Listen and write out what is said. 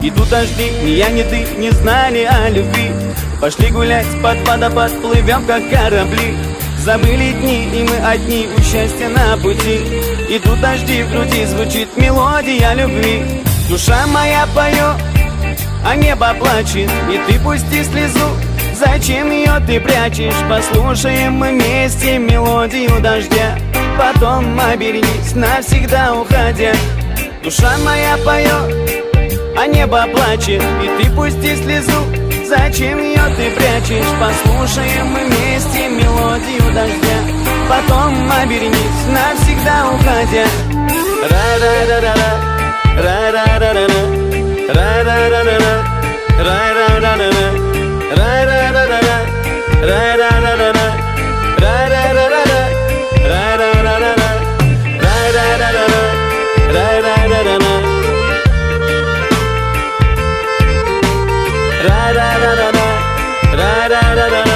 Идут дожди, ни я, ни ты не знали о любви. Пошли гулять под водопад, плывем как корабли. Забыли дни, и мы одни, у счастья на пути. Идут дожди, в груди звучит мелодия любви. Душа моя поет, а небо плачет, и ты пусти слезу. Зачем ее ты прячешь? Послушаем мы вместе мелодию дождя. Потом обернись, навсегда уходя. Душа моя поет, а небо плачет, и ты пусти слезу. Зачем ее ты прячешь? Послушаем мы вместе мелодию дождя. Потом обернись, навсегда уходя. Ра-ра-ра-ра-ра, ра-ра-ра-ра-ра, ра-ра-ра-ра-ра, ра-ра-ра-ра-ра, ра-ра-ра-ра-ра, ра-ра-ра-ра-ра, ра-ра-ра-ра-ра, ра-ра-ра-ра-ра, ра-ра-ра-ра-ра, ра-ра-ра-ра-ра. Ra ra ra ra ra ra ra ra ra.